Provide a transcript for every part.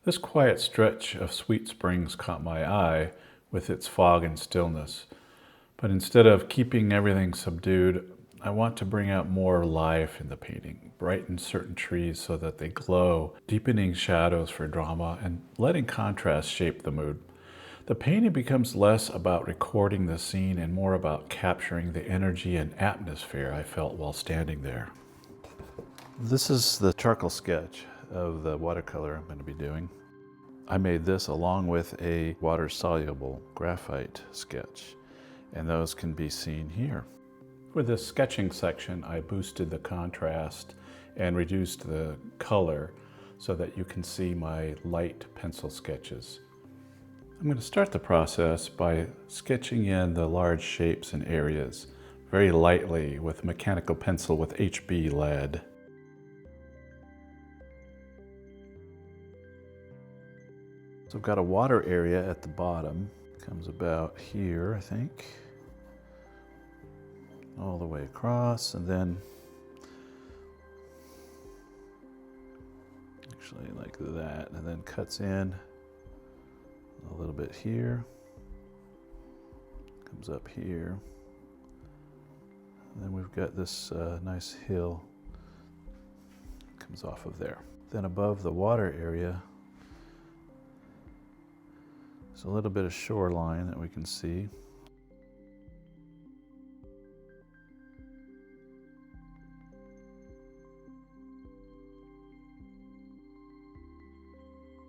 This quiet stretch of Sweet Springs caught my eye with its fog and stillness. But instead of keeping everything subdued, I want to bring out more life in the painting, brighten certain trees so that they glow, deepening shadows for drama, and letting contrast shape the mood. The painting becomes less about recording the scene and more about capturing the energy and atmosphere I felt while standing there. This is the charcoal sketch of the watercolor I'm going to be doing. I made this along with a water-soluble graphite sketch, and those can be seen here. For this sketching section, I boosted the contrast and reduced the color so that you can see my light pencil sketches. I'm going to start the process by sketching in the large shapes and areas very lightly with a mechanical pencil with HB lead. So I've got a water area at the bottom. Comes about here, I think. All the way across, and then actually like that, and then cuts in a little bit here, comes up here, and then we've got this nice hill comes off of there. Then above the water area, there's a little bit of shoreline that we can see.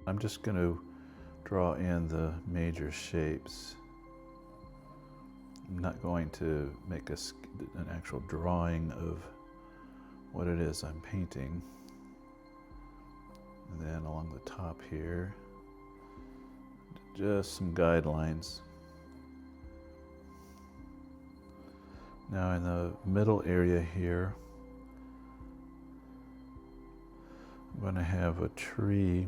I'm just going to draw in the major shapes. I'm not going to make an actual drawing of what it is I'm painting. And then along the top here, just some guidelines. Now in the middle area here, I'm going to have a tree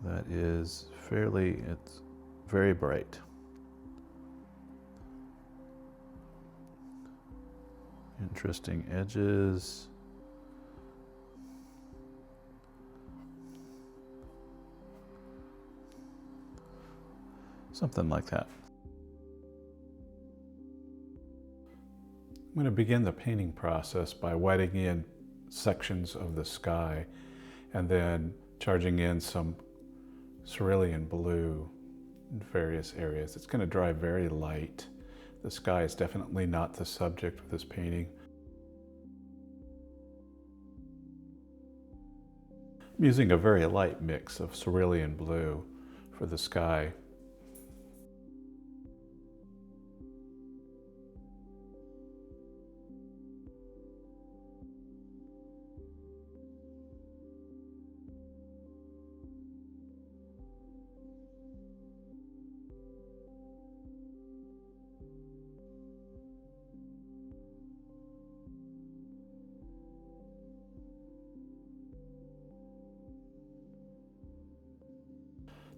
that is it's very bright. Interesting edges. Something like that. I'm going to begin the painting process by wetting in sections of the sky and then charging in some cerulean blue in various areas. It's going to dry very light. The sky is definitely not the subject of this painting. I'm using a very light mix of cerulean blue for the sky.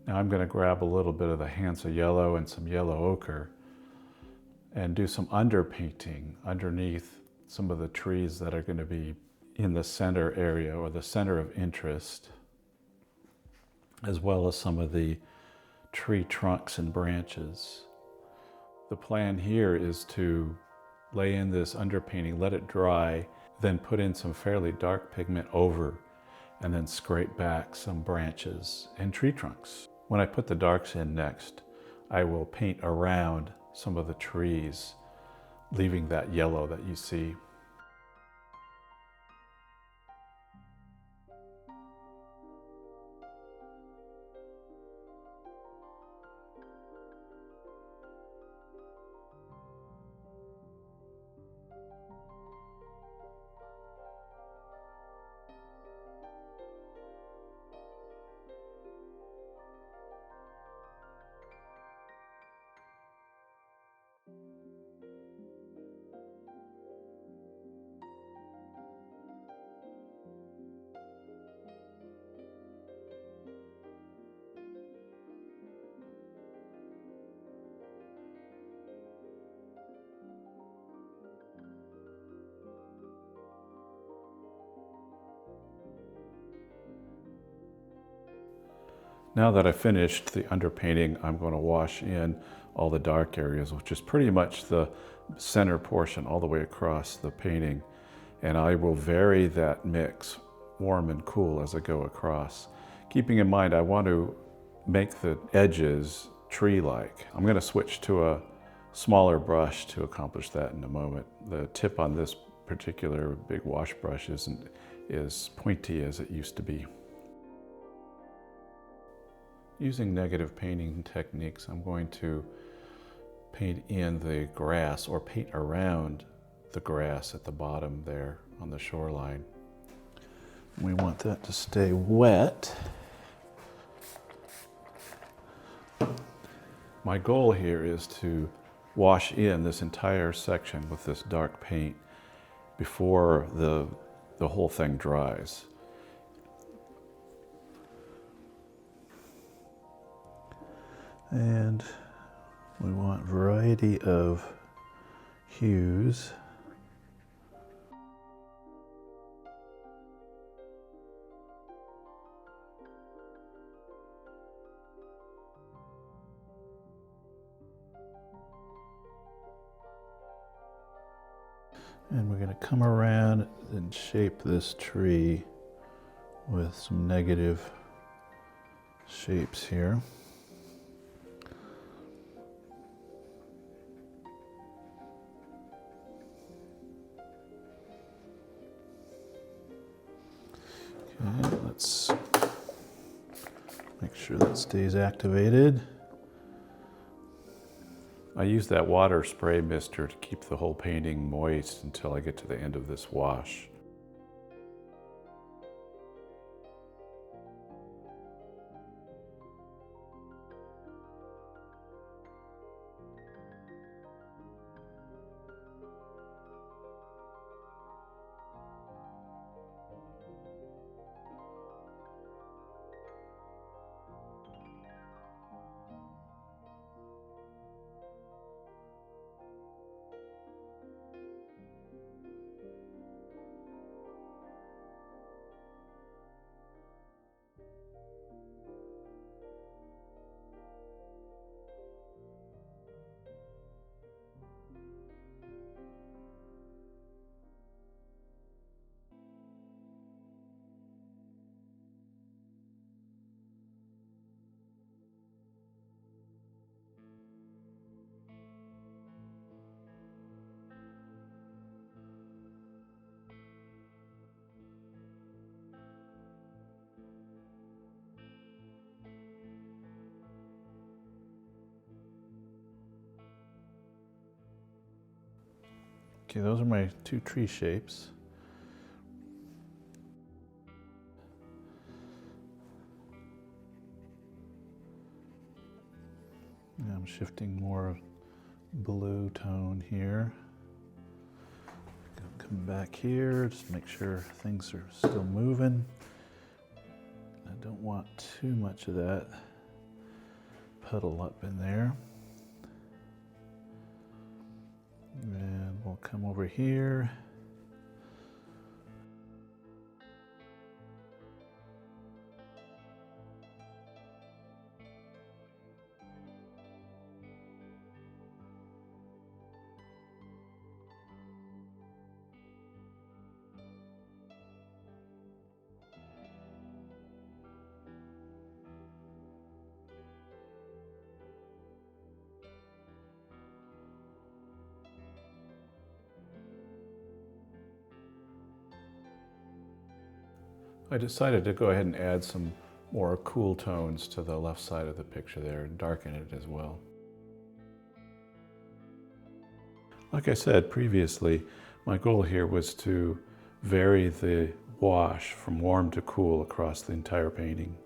Now I'm going to grab a little bit of the Hansa Yellow and some yellow ochre and do some underpainting underneath some of the trees that are going to be in the center area or the center of interest, as well as some of the tree trunks and branches. The plan here is to lay in this underpainting, let it dry, then put in some fairly dark pigment over, and then scrape back some branches and tree trunks. When I put the darks in next, I will paint around some of the trees, leaving that yellow that you see. Now that I've finished the underpainting, I'm going to wash in all the dark areas, which is pretty much the center portion all the way across the painting. And I will vary that mix, warm and cool, as I go across. Keeping in mind, I want to make the edges tree-like. I'm going to switch to a smaller brush to accomplish that in a moment. The tip on this particular big wash brush isn't as pointy as it used to be. Using negative painting techniques, I'm going to paint in the grass or paint around the grass at the bottom there on the shoreline. We want that to stay wet. My goal here is to wash in this entire section with this dark paint before the whole thing dries. And we want variety of hues. And we're going to come around and shape this tree with some negative shapes here. Okay, let's make sure that stays activated. I use that water spray mister to keep the whole painting moist until I get to the end of this wash. Okay, those are my two tree shapes. Now I'm shifting more blue tone here. Come back here, just make sure things are still moving. I don't want too much of that puddle up in there. And we'll come over here. I decided to go ahead and add some more cool tones to the left side of the picture there and darken it as well. Like I said previously, my goal here was to vary the wash from warm to cool across the entire painting.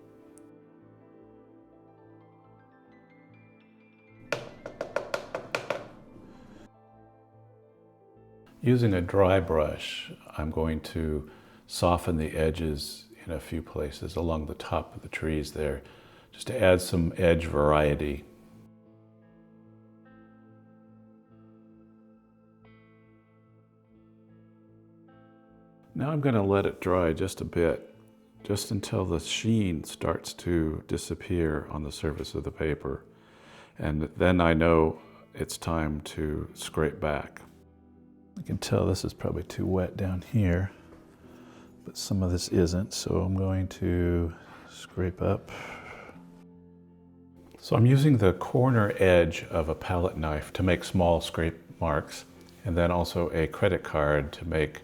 Using a dry brush, I'm going to soften the edges in a few places along the top of the trees there, just to add some edge variety. Now I'm going to let it dry just a bit just until the sheen starts to disappear on the surface of the paper. And then I know it's time to scrape back. I can tell this is probably too wet down here, but some of this isn't, so I'm going to scrape up. So I'm using the corner edge of a palette knife to make small scrape marks, and then also a credit card to make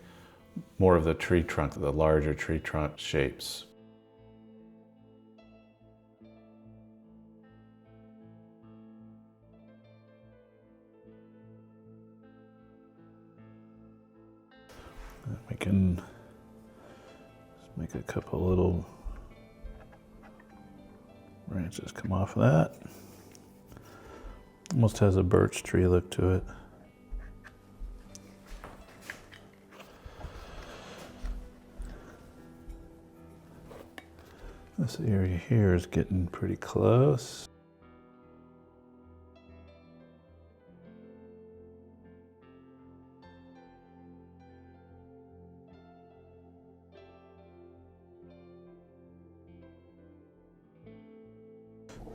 more of the tree trunk, the larger tree trunk shapes. We can make a couple little branches come off of that. Almost has a birch tree look to it. This area here is getting pretty close.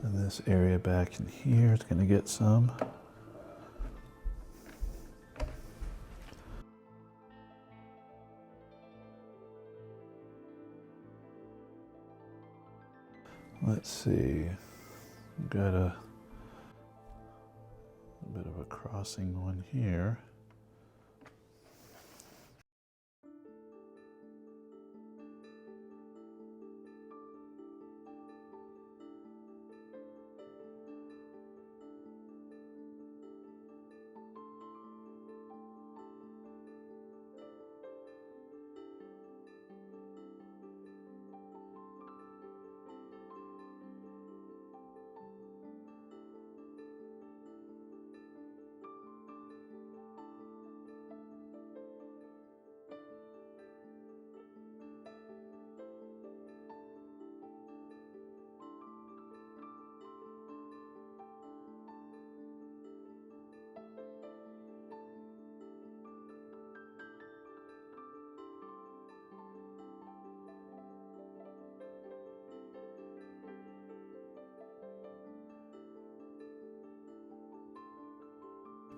And this area back in here is going to get some. Let's see, we've got a bit of a crossing one here.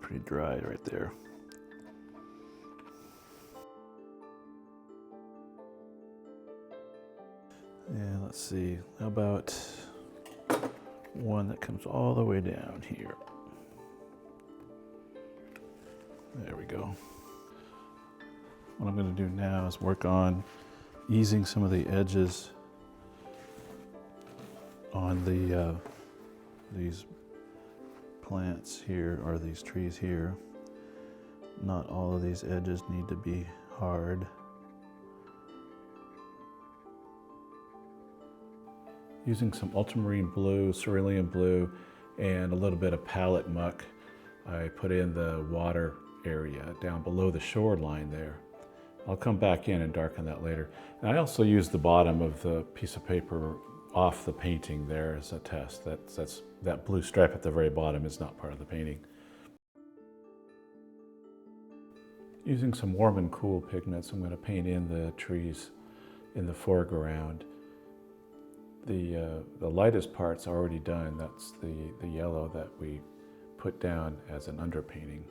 Pretty dry right there. And let's see, how about one that comes all the way down here? There we go. What I'm going to do now is work on easing some of the edges on these plants here, or these trees here. Not all of these edges need to be hard. Using some Ultramarine Blue, Cerulean Blue, and a little bit of palette muck, I put in the water area down below the shoreline there. I'll come back in and darken that later. And I also used the bottom of the piece of paper off the painting there as a test. That blue stripe at the very bottom is not part of the painting. Using some warm and cool pigments, I'm going to paint in the trees in the foreground. The lightest part's already done. That's the yellow that we put down as an underpainting.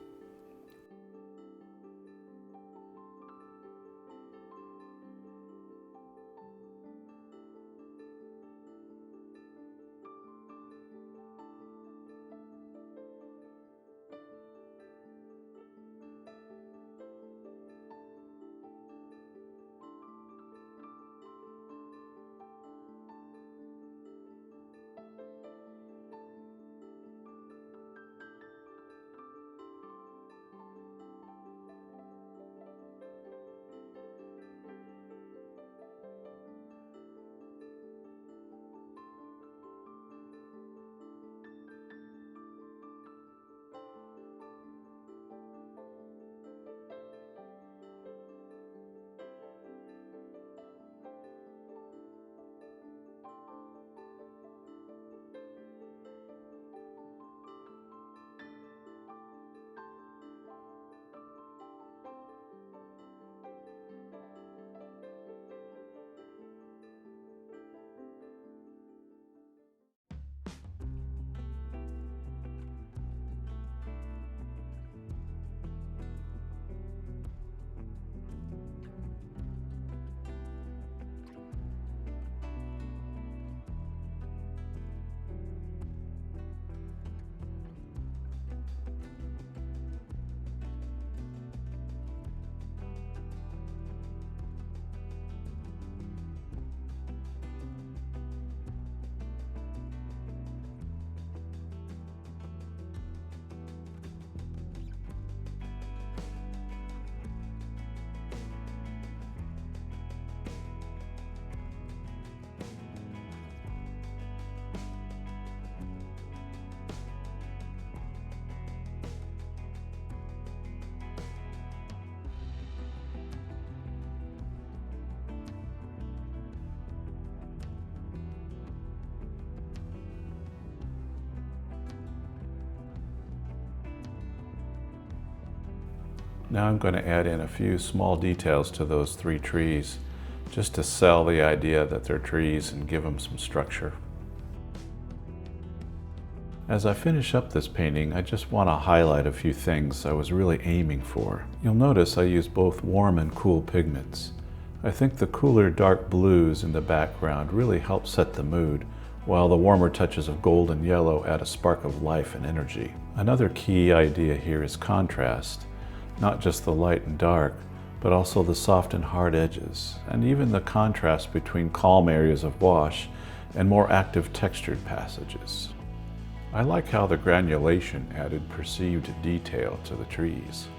Now I'm going to add in a few small details to those 3 trees, just to sell the idea that they're trees and give them some structure. As I finish up this painting, I just want to highlight a few things I was really aiming for. You'll notice I use both warm and cool pigments. I think the cooler dark blues in the background really help set the mood, while the warmer touches of gold and yellow add a spark of life and energy. Another key idea here is contrast, not just the light and dark, but also the soft and hard edges, and even the contrast between calm areas of wash and more active textured passages. I like how the granulation added perceived detail to the trees.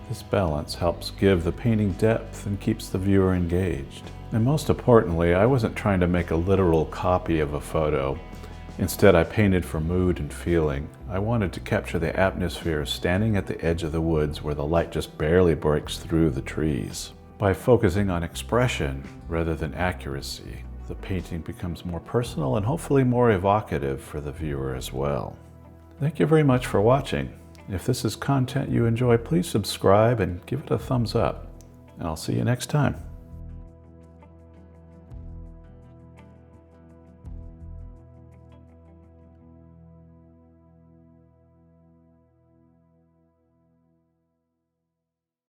This balance helps give the painting depth and keeps the viewer engaged. And most importantly, I wasn't trying to make a literal copy of a photo. Instead, I painted for mood and feeling. I wanted to capture the atmosphere standing at the edge of the woods where the light just barely breaks through the trees. By focusing on expression rather than accuracy, the painting becomes more personal and hopefully more evocative for the viewer as well. Thank you very much for watching. If this is content you enjoy, please subscribe and give it a thumbs up. And I'll see you next time.